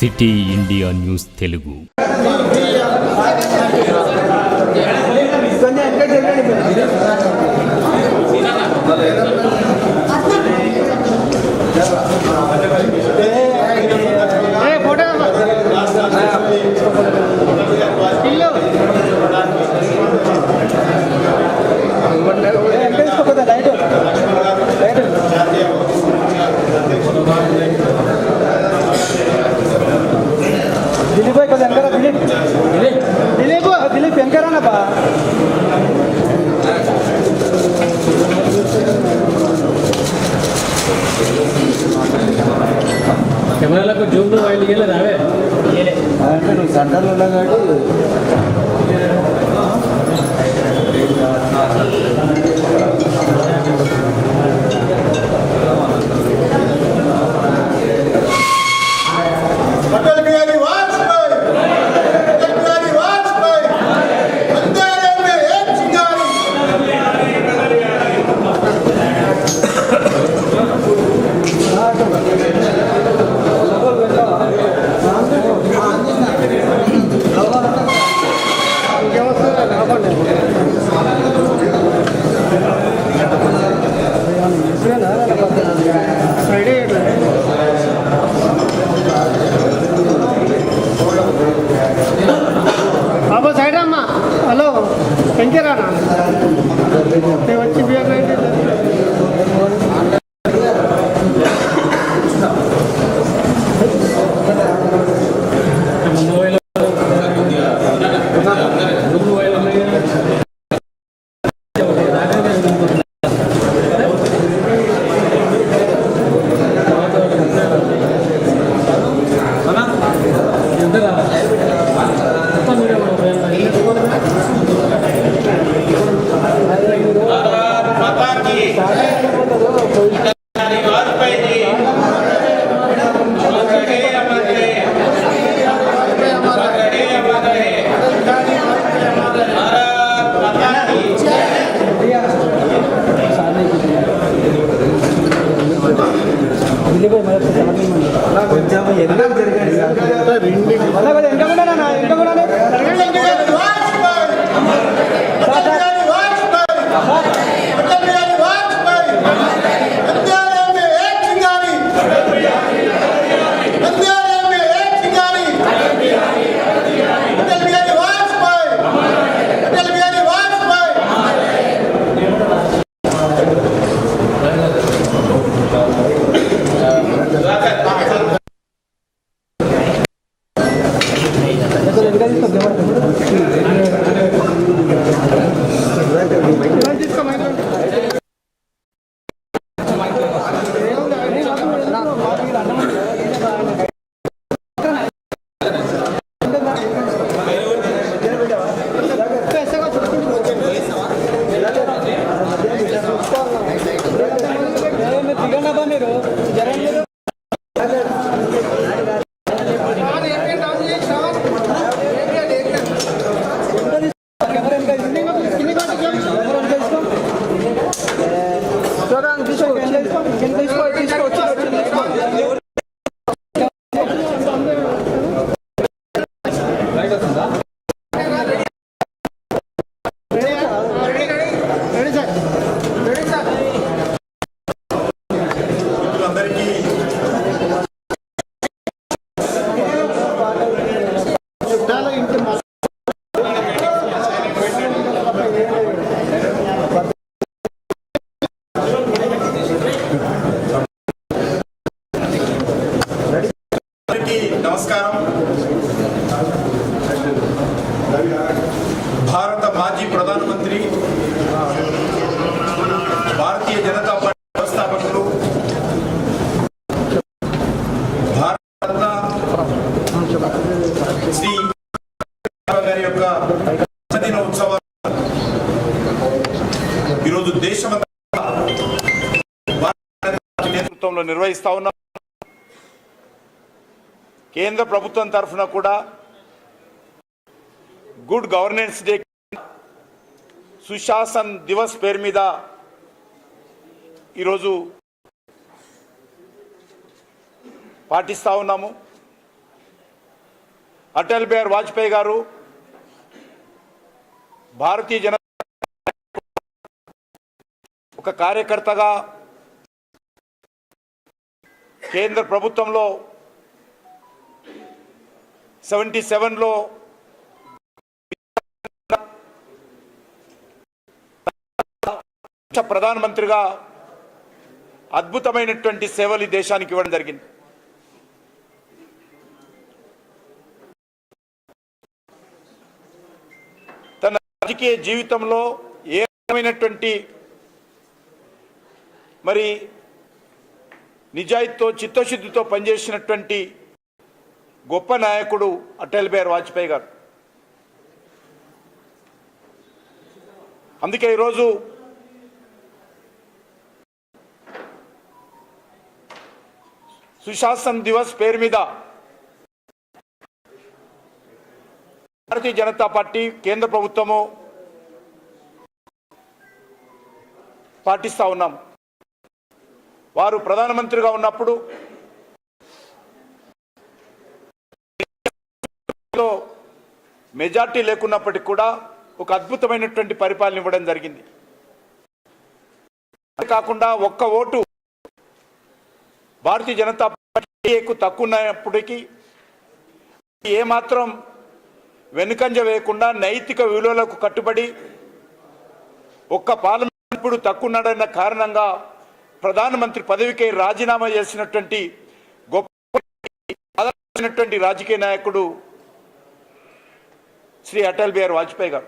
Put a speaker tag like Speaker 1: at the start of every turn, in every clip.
Speaker 1: City India news Telugu.
Speaker 2: Dilip वेंकरा ना बा
Speaker 3: कैमरा को जूम वाइल गेले रावे
Speaker 2: అంటే నువ్వు సెంటర్లో ఉన్నాడు బాబా సైడ్ అమ్మా. హలో వెంకరానా వచ్చి బియర్ కొంచెం ఎందుకు జరిగాడు ఇంకా కూడా
Speaker 4: నమస్కారం. భారత మాజీ ప్రధానమంత్రి, భారతీయ జనతా పార్టీ వ్యవస్థాపకులు, భారత శ్రీ గారి యొక్క జన్మదిన ఉత్సవాలు ఈరోజు దేశమంతా నేతృత్వంలో నిర్వహిస్తా ఉన్నాం. కేంద్ర ప్రభుత్వం తరఫున కూడా good governance day, Sushasan Divas పేరు మీద ఈరోజు పాటిస్తూ ఉన్నాము. అటల్ బిహారీ వాజ్పేయి గారు భారతీయ జనతా ఒక కార్యకర్తగా కేంద్ర ప్రభుత్వంలో 77లో ప్రధానమంత్రిగా అద్భుతమైనటువంటి సేవలు ఈ దేశానికి ఇవ్వడం జరిగింది. తన రాజకీయ జీవితంలో ఏ రకమైనటువంటి మరి నిజాయితీతో చిత్తశుద్ధితో పనిచేసినటువంటి గొప్ప నాయకుడు అటల్ బిహారీ వాజ్పేయి గారు. అందుకే ఈరోజు సుశాసన్ దివస్ పేరు మీద భారతీయ జనతా పార్టీ కేంద్ర ప్రభుత్వము పాటిస్తా ఉన్నాం. వారు ప్రధానమంత్రిగా ఉన్నప్పుడు మెజార్టీ లేకున్నప్పటికీ కూడా ఒక అద్భుతమైనటువంటి పరిపాలన ఇవ్వడం జరిగింది. కాకుండా ఒక్క ఓటు భారతీయ జనతా పార్టీకు తక్కువ ఉన్నప్పటికీ ఏమాత్రం వెనుకంజ వేయకుండా నైతిక విలువలకు కట్టుబడి ఒక్క పార్లమెంట్ ఇప్పుడు తక్కువన్నాడన్న కారణంగా ప్రధానమంత్రి పదవికి రాజీనామా చేసినటువంటి గొప్ప రాజకీయ నాయకుడు శ్రీ అటల్ బిహారీ వాజ్పేయి గారు.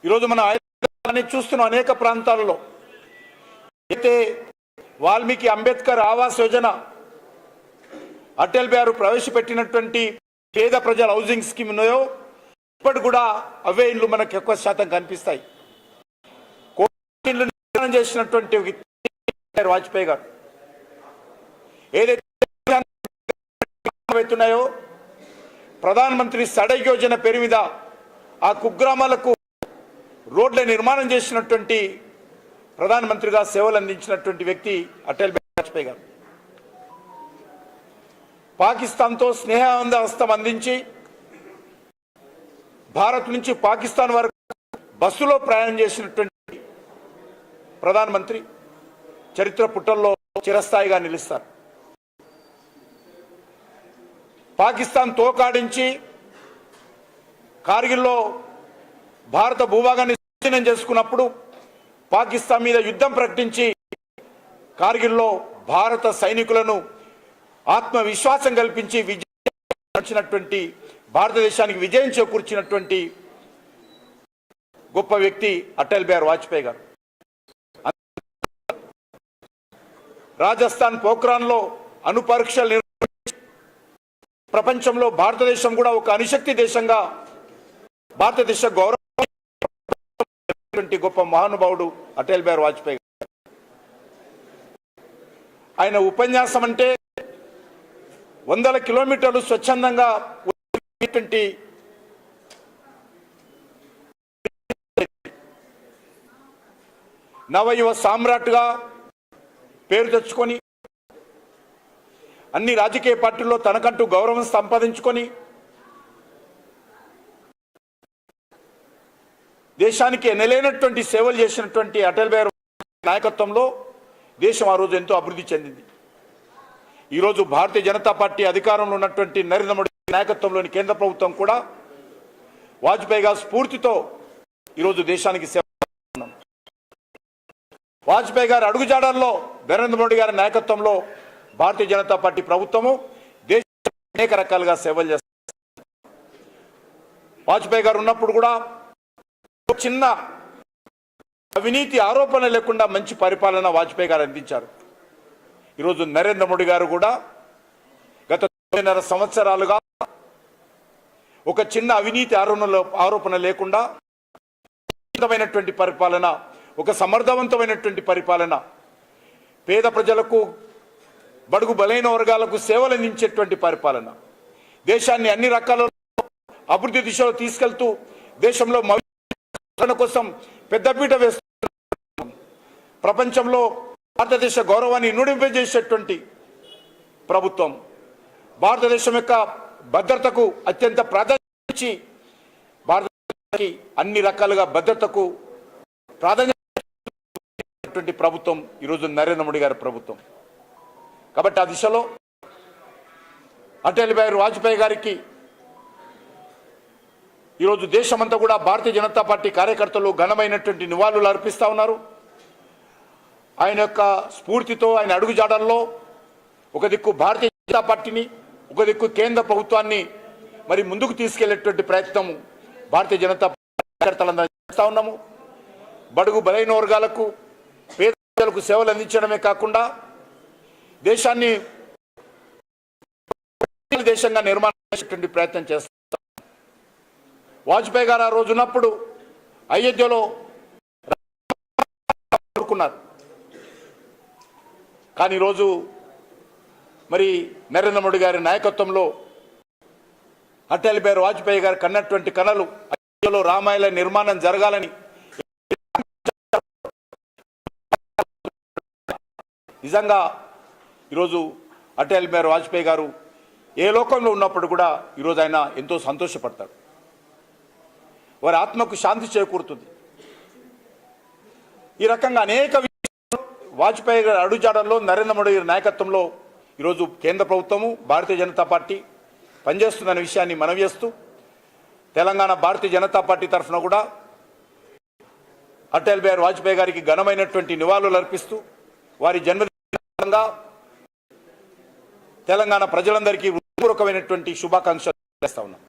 Speaker 4: ఈరోజు మనం ఆయన చూస్తున్నాం అనేక ప్రాంతాలలో. అయితే వాల్మీకి అంబేద్కర్ ఆవాస్ యోజన అటల్ బిహారీ ప్రవేశపెట్టినటువంటి పేద ప్రజల హౌసింగ్ స్కీమ్ ఉన్నాయో ఇప్పటి కూడా అవే ఇల్లు మనకు ఎక్కువ శాతం కనిపిస్తాయి. ఇల్లు నిర్మాణం చేసినటువంటి వాజ్పేయి గారు ఏదైతే అవుతున్నాయో ప్రధానమంత్రి సడక్ యోజన పేరు మీద ఆ కుగ్రామాలకు రోడ్ల నిర్మాణం చేసినటువంటి ప్రధానమంత్రిగా సేవలు అందించినటువంటి వ్యక్తి అటల్ బిహారీ వాజ్పేయి గారు. పాకిస్తాన్తో స్నేహహస్తం అందించి భారత్ నుంచి పాకిస్తాన్ వరకు బస్సులో ప్రయాణం చేసినటువంటి ప్రధానమంత్రి చరిత్ర పుటల్లో చిరస్థాయిగా నిలుస్తారు. పాకిస్తాన్ తోకాడించి కార్గిల్లో భారత భూభాగాన్ని స్వాధీనం చేసుకున్నప్పుడు పాకిస్తాన్ మీద యుద్ధం ప్రకటించి కార్గిల్లో భారత సైనికులను ఆత్మవిశ్వాసం కల్పించి విజయించినటువంటి భారతదేశానికి విజయం చేకూర్చినటువంటి గొప్ప వ్యక్తి అటల్ బిహారీ వాజ్పేయి గారు. రాజస్థాన్ పోఖ్రాన్లో అణు పరీక్షలు నిర్వహించి ప్రపంచంలో భారతదేశం కూడా ఒక అణుశక్తి దేశంగా భారతదేశ గౌరవం గొప్ప మహానుభావుడు అటల్ బిహారీ వాజ్పేయి గారు. ఆయన ఉపన్యాసం అంటే 100 కిలోమీటర్లు స్వచ్ఛందంగా నవయువ సామ్రాట్గా పేరు తెచ్చుకొని అన్ని రాజకీయ పార్టీల్లో తనకంటూ గౌరవం సంపాదించుకొని దేశానికి ఎనలేనటువంటి సేవలు చేసినటువంటి అటల్ బిహారీ నాయకత్వంలో దేశం ఆ రోజు ఎంతో అభివృద్ధి చెందింది. ఈరోజు భారతీయ జనతా పార్టీ అధికారంలో ఉన్నటువంటి నరేంద్ర మోడీ నాయకత్వంలోని కేంద్ర ప్రభుత్వం కూడా వాజ్పేయి గారి స్ఫూర్తితో ఈరోజు దేశానికి సేవ చేస్తున్నాం. వాజ్పేయి గారి అడుగుజాడల్లో నరేంద్ర మోడీ గారి నాయకత్వంలో భారతీయ జనతా పార్టీ ప్రభుత్వము దేశానికి అనేక రకాలుగా సేవలు చేస్తుంది. వాజ్పేయి గారు ఉన్నప్పుడు కూడా చిన్న అవినీతి ఆరోపణ లేకుండా మంచి పరిపాలన వాజ్పేయి గారు అందించారు. ఈరోజు నరేంద్ర మోడీ గారు కూడా గత 9.5 సంవత్సరాలుగా ఒక చిన్న అవినీతి ఆరోపణ లేకుండా పరిపాలన, ఒక సమర్థవంతమైనటువంటి పరిపాలన, పేద ప్రజలకు బడుగు బలైన వర్గాలకు సేవలు అందించేటువంటి పరిపాలన, దేశాన్ని అన్ని రకాల అభివృద్ధి దిశలో తీసుకెళ్తూ దేశంలో కోసం పెద్దపీట వేస్తున్న ప్రపంచంలో భారతదేశ గౌరవాన్ని ఇనుడింపజేసేటువంటి ప్రభుత్వం భారతదేశం యొక్క భద్రతకు అత్యంత ప్రాధాన్యత ఇచ్చి భారతదేశానికి అన్ని రకాలుగా భద్రతకు ప్రాధాన్యత ప్రభుత్వం ఈరోజు నరేంద్ర మోడీ గారి ప్రభుత్వం. కాబట్టి ఆ దిశలో అటల్ బిహారీ వాజ్పేయి గారికి ఈరోజు దేశమంతా కూడా భారతీయ జనతా పార్టీ కార్యకర్తలు ఘనమైనటువంటి నివాళులు అర్పిస్తూ ఉన్నారు. ఆయన యొక్క స్ఫూర్తితో ఆయన అడుగుజాడల్లో ఒక దిక్కు భారతీయ జనతా పార్టీని, ఒక దిక్కు కేంద్ర ప్రభుత్వాన్ని మరి ముందుకు తీసుకెళ్లేటువంటి ప్రయత్నం భారతీయ జనతా పార్టీ కార్యకర్తలందరూ చేస్తూ ఉన్నాము. బడుగు బలైన వర్గాలకు, పేద ప్రజలకు సేవలు అందించడమే కాకుండా దేశాన్ని దేశంగా నిర్మాణం చేసేటువంటి ప్రయత్నం చేస్తాం. వాజ్పేయి గారు ఆ రోజు ఉన్నప్పుడు అయోధ్యలో కోరుకున్నారు. కానీ ఈరోజు మరి నరేంద్ర మోడీ గారి నాయకత్వంలో అటల్ బిహారీ వాజ్పేయి గారు కన్నటువంటి కలలు అయోధ్యలో రామాలయ నిర్మాణం జరగాలని నిజంగా ఈరోజు అటల్ బిహారీ వాజ్పేయి గారు ఏ లోకంలో ఉన్నప్పుడు కూడా ఈరోజు ఆయన ఎంతో సంతోషపడతాడు. వారి ఆత్మకు శాంతి చేకూరుతుంది. ఈ రకంగా అనేక వాజ్పేయి గారి అడుగుజాడల్లో నరేంద్ర మోడీ గారి నాయకత్వంలో ఈరోజు కేంద్ర ప్రభుత్వము, భారతీయ జనతా పార్టీ పనిచేస్తుందనే విషయాన్ని మనవి చేస్తూ తెలంగాణ భారతీయ జనతా పార్టీ తరఫున కూడా అటల్ బిహారీ వాజ్పేయి గారికి ఘనమైనటువంటి నివాళులు అర్పిస్తూ వారి జన్మదినంగా తెలంగాణ ప్రజలందరికీ హృదయపూర్వకమైనటువంటి శుభాకాంక్షలు చేస్తా ఉన్నాం.